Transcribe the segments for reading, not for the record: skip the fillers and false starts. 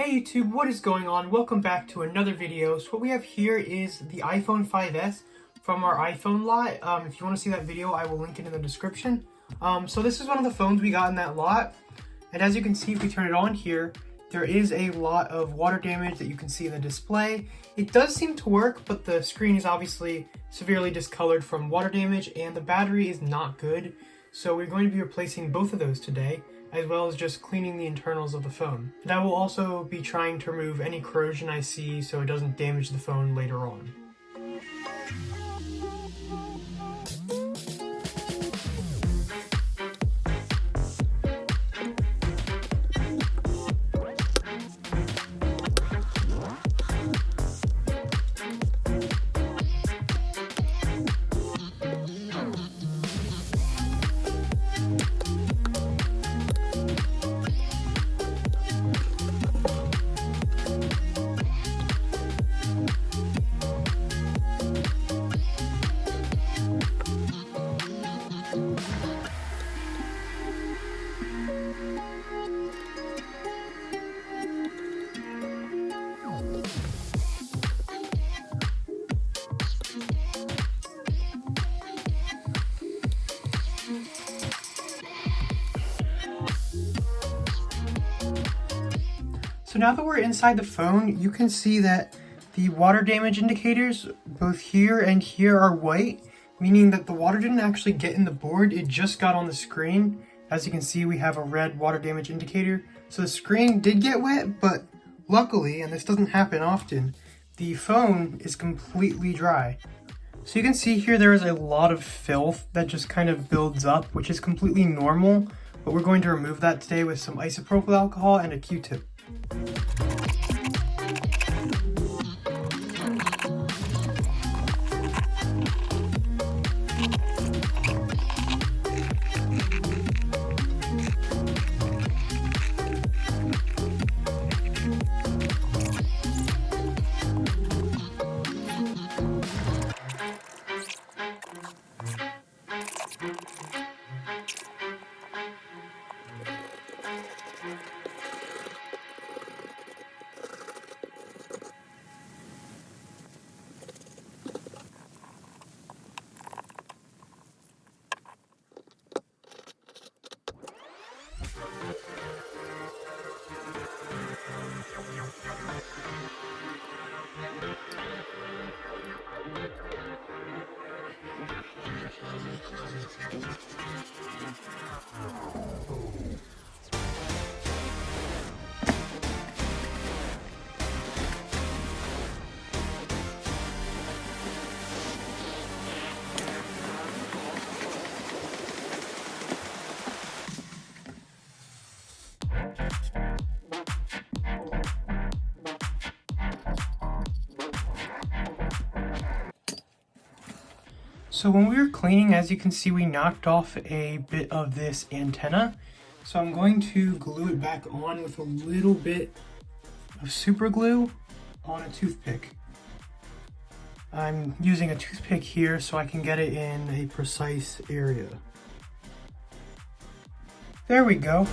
Hey YouTube, what is going on? Welcome back to another video. So what we have here is the iPhone 5S from our iPhone lot. If you want to see that video, I will link it in the description. So this is one of the phones we got in that lot. And as you can see, if we turn it on here, there is a lot of water damage that you can see in the display. It does seem to work, but the screen is obviously severely discolored from water damage and the battery is not good. So we're going to be replacing both of those today, as well as just cleaning the internals of the phone. And I will also be trying to remove any corrosion I see so it doesn't damage the phone later on. So now that we're inside the phone, you can see that the water damage indicators, both here and here, are white, meaning that the water didn't actually get in the board, it just got on the screen. As you can see, we have a red water damage indicator. So the screen did get wet, but luckily, and this doesn't happen often, the phone is completely dry. So you can see here there is a lot of filth that just kind of builds up, which is completely normal, but we're going to remove that today with some isopropyl alcohol and a Q-tip. So when we were cleaning, as you can see, we knocked off a bit of this antenna. So I'm going to glue it back on with a little bit of super glue on a toothpick. I'm using a toothpick here so I can get it in a precise area. There we go.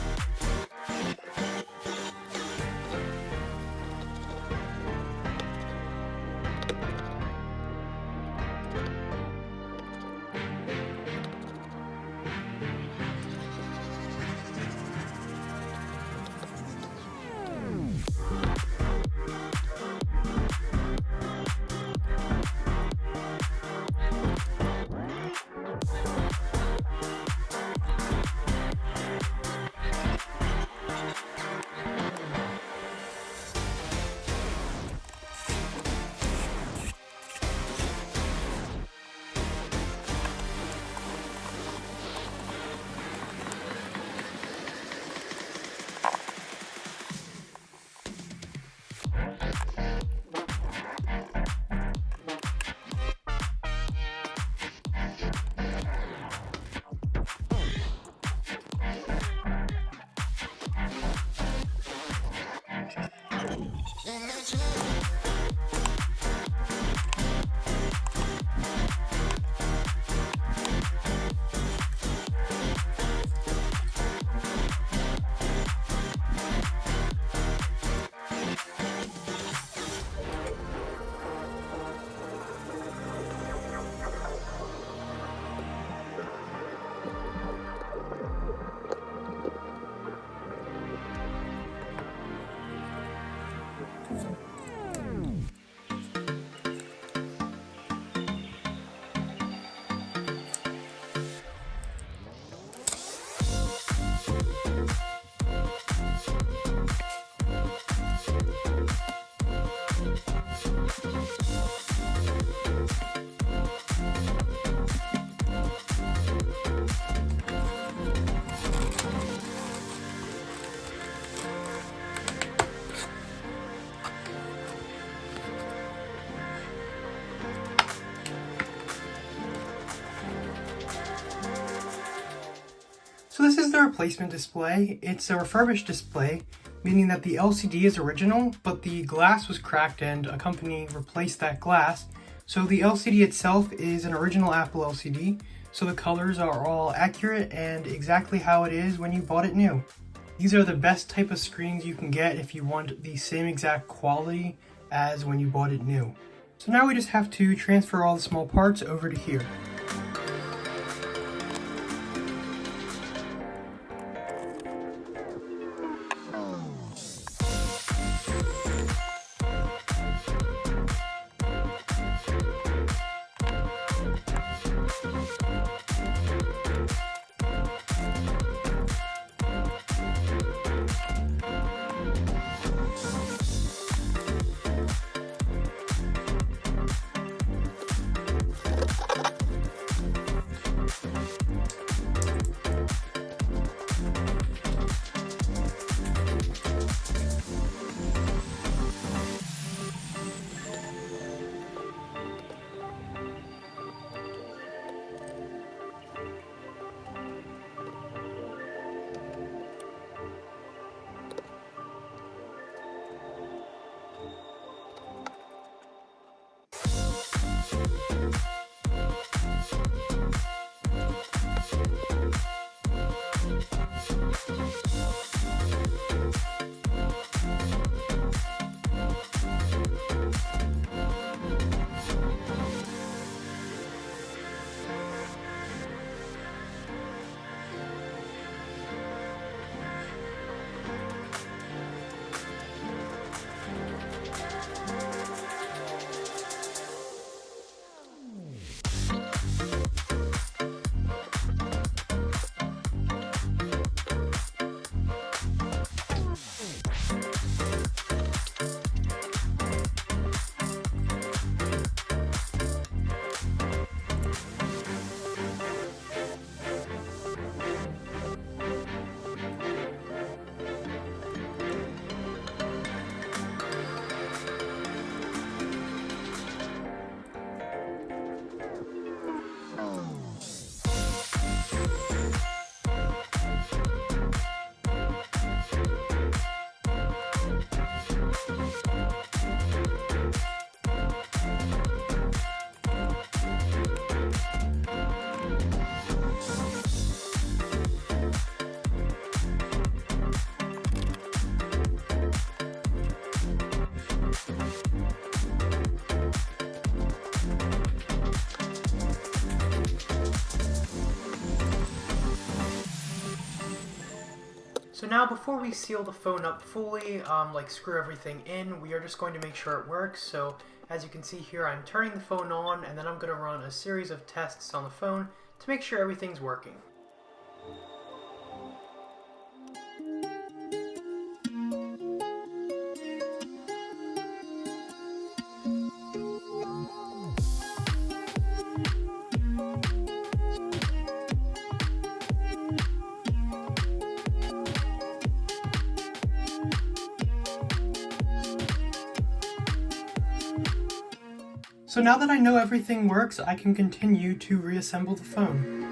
So this is the replacement display. It's a refurbished display, meaning that the LCD is original, but the glass was cracked and a company replaced that glass. So the LCD itself is an original Apple LCD, so the colors are all accurate and exactly how it is when you bought it new. These are the best type of screens you can get if you want the same exact quality as when you bought it new. So now we just have to transfer all the small parts over to here. So now before we seal the phone up fully, like screw everything in, we are just going to make sure it works. So as you can see here, I'm turning the phone on and then I'm going to run a series of tests on the phone to make sure everything's working. So now that I know everything works, I can continue to reassemble the phone.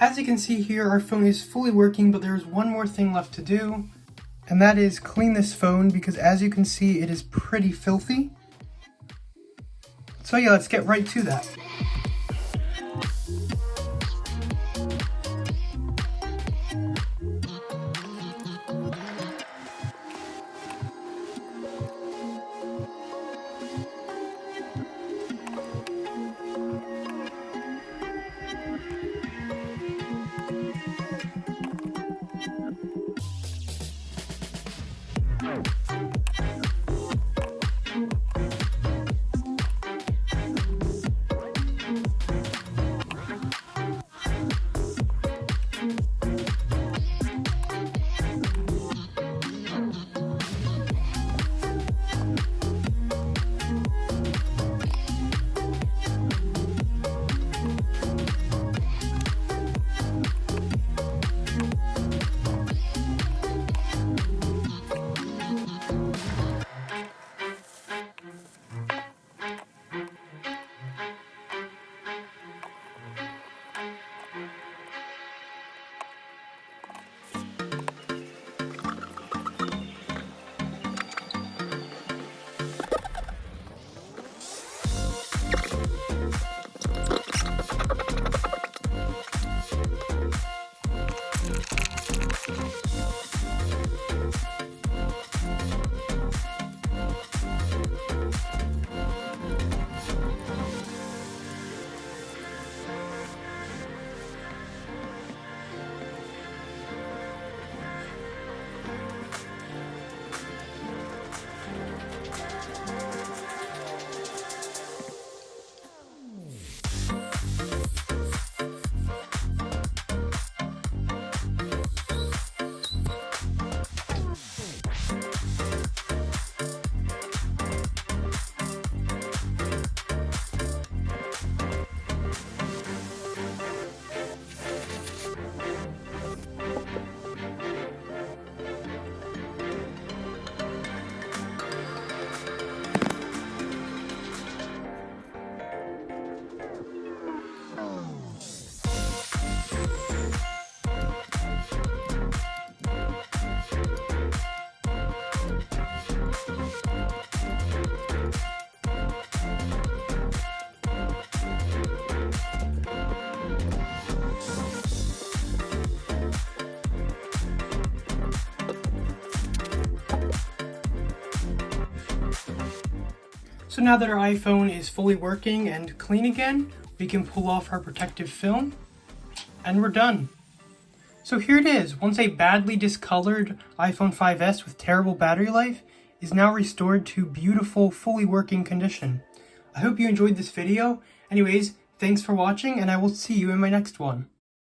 as you can see here, our phone is fully working, but there's one more thing left to do, and that is clean this phone, because as you can see, it is pretty filthy. So yeah, let's get right to that. So now that our iPhone is fully working and clean again, we can pull off our protective film, and we're done. So here it is. Once a badly discolored iPhone 5S with terrible battery life is now restored to beautiful, fully working condition. I hope you enjoyed this video. Anyways, thanks for watching, and I will see you in my next one.